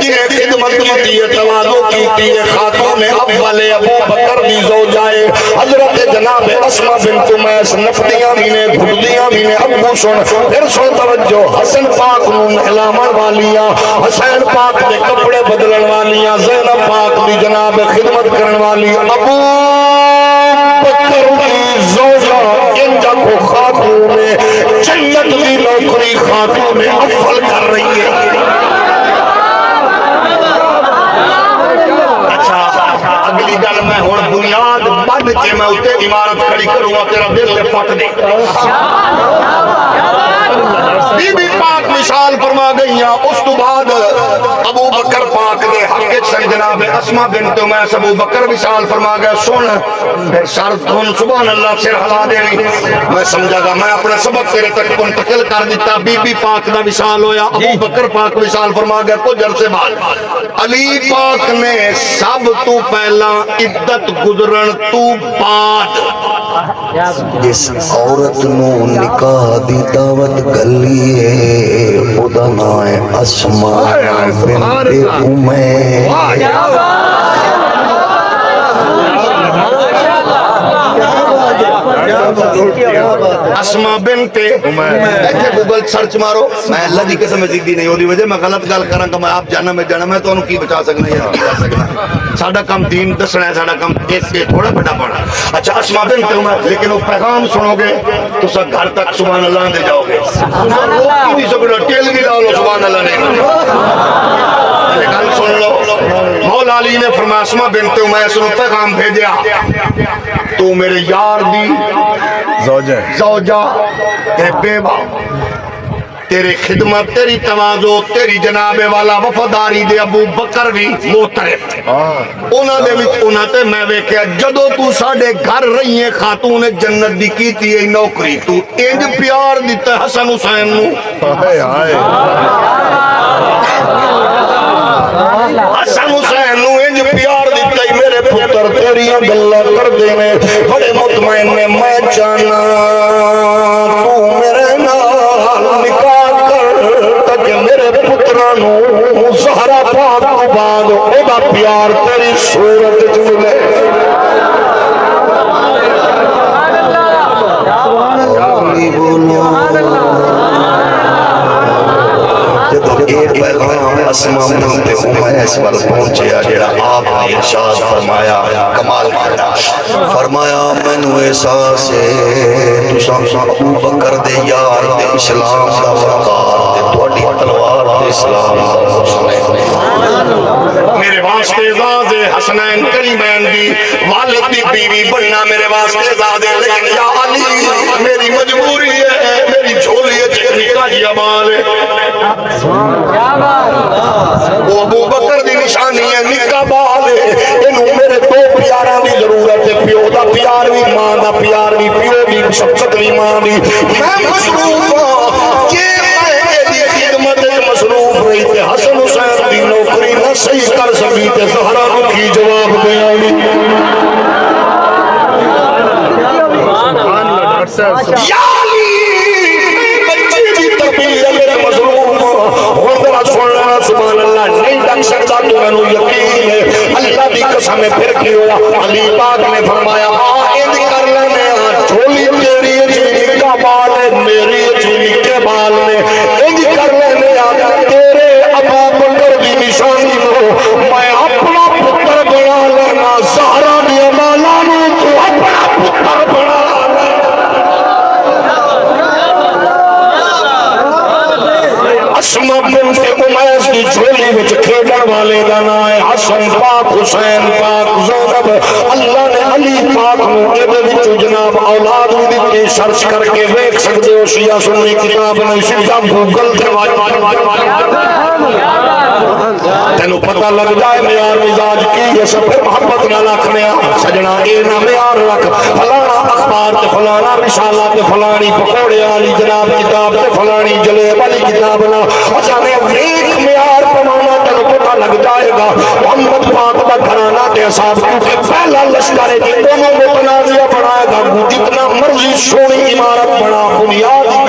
جنہیں خدمت کی تواضع کی خاتون اول ابو بکر دی زوجائے حضرت جناب اسماء بنت امیس نفدیاں بھی نے گھٹدیاں بھی نے ابو سن پھر سن توجہ حسن پاک نون علامن والیاں حسین پاک دے کپڑے بدلن والیاں زینب پاک دی جناب خدمت کرن والی ابو بکر دی زوجہ انجا کو خاتون جنت دی نوکری خاتون اول کر رہی ہے. اگلی گل میں ہوں بنیاد بن کے میں اتنے عمارت کھڑی کروں گا تیرا دل سے پھٹ دے. بی بی پاک مثال فرما گئی ہیں. اس تو بعد ابو بکر پاک دے حق سے جناب اسماء بنت امیس ابو بکر مثال فرما گئے. سن پھر شرط ہن سبحان اللہ سر ہلا دینی میں سمجھا گا میں اپنا سبق تیرے تک منتقل کر دیتا. بی بی پاک دا مثال ہویا ابو بکر پاک مثال فرما گئے. کچھ عرصے بعد علی پاک نے سب تو پہلا عدت گزرن تو بعد جس عورت نو نکاح دی دعوت گلی ہے خدا نام اسماء بنت امیس. اسماء بنت ایتھے گوگل سرچ مارو. میں اللہ دی قسم مزیدی نہیں ہوتی وجہ میں غلط گل کراں کہ میں آپ جانا میں تو انہوں کی بچا سکنا یا نہیں بچا سکنا. ساڈا کم دین دسنا ہے ساڈا کم اس سے تھوڑا بڑا پڑا. اچھا اسماء بنت امیس لیکن وہ پیغام سنو گے تو سب گھر تک سبحان اللہ دے جاؤ گے. روک نہیں سکنا ٹیل بھی لاؤ سبحان اللہ نہیں. گل سن لو مولا علی نے فرمایا اسماء بنت امیس نو پیغام بھیجا تو میرے یار دی زوجہ تے بیوہ تیری خدمت تیری تواضع تیری جناب والا وفاداری دے ابو بکر بھی محترم انہاں دے وچ انہاں تے میں ویکھیا جدوں تو ساڈے گھر رہی ہے خاتون جنت دی کیتی ہے نوکری تو انج پیار دتا حسن حسین نو. ہائے ہائے حسن حسین نو انج پیار دیتا ہی میرے پتر تیری گلا کر دے میں بڑے مطمئن میں چاہنا تو میرے نال نکاح کر تاکہ میرے پترانو زہرا پاک تو بعد او دا پیار تیری صورت ملے. ایک پیغام اسماء بنت امیس پر پہنچیا جڑا آپ نے ارشاد فرمایا کمال کرنا فرمایا مینوں احساس ہے تساں ابو بکر دے یار دے اسلام دا وقار تے تہاڈی تلوار تے اسلام دا میرے واسطے زاد حسنین کریمین دی والد دی بیوی بننا میرے واسطے زاد ہے لیکن یا علی میری مجبوری ہے میری جھولی ہے نکاح کی امال ہے. وہ ابو بکر دی نشانی ہے نکاح بال ہے انہوں میرے دو پیاراں دی ضرورت ہے پیو دا پیار بھی ماں دا پیار بھی پیو بھی شفقت بھی ماں بھی. میں مصروف ہوں کہ میں دی خدمت مصروف رہی تے حسن حسین دی نوکری نہ صحیح کر سکی تے زہرا نو کی جواب دیاں گی. یا سبحان اللہ نہیں ڈک سکتا تو میں نے یقین ہے اللہ دی قسم پھر کی ہوا. علی پاک نے فرمایا انج کر لینے جھولی تیری جی کا بال ہے میری جی کے بال نے انج کر لینے تیرے ابو بکر دی نشانی کو میں اپنا پتر بنا لینا زہرا دی مالا نو تو اپنا پتر بنا اسماء بنت امیس کی جھولی وچ کھیڈن والے دا نام ہے حسن پاک حسین پاک زینب. اللہ نے علی پاک نو دے وچ جناب اولاد بھی دتی. سرچ کر کے ویکھ سکدے ہو شیعہ سنی کتاب نہیں سیدھا گوگل تے تینوں پتہ لگ جائے معیار مزاج کی ہے. سب محبت نال آکھنے سجنا اے نہ معیار رکھ فلانا اخبار تے فلانا رسالہ تے فلانی پکوڑے والی جناب کتاب تے فلانی جلیب والی کتاب نہ اچھانے ایک معیار پمانا تینوں پتہ لگ جائے گا. محمد پاک دا گھرانہ تے اصحاب کیونکہ پہلا لشکر ہے انہوں متنازعہ بنائے گا. جتنا مرضی سونی عمارت بنا بنیاد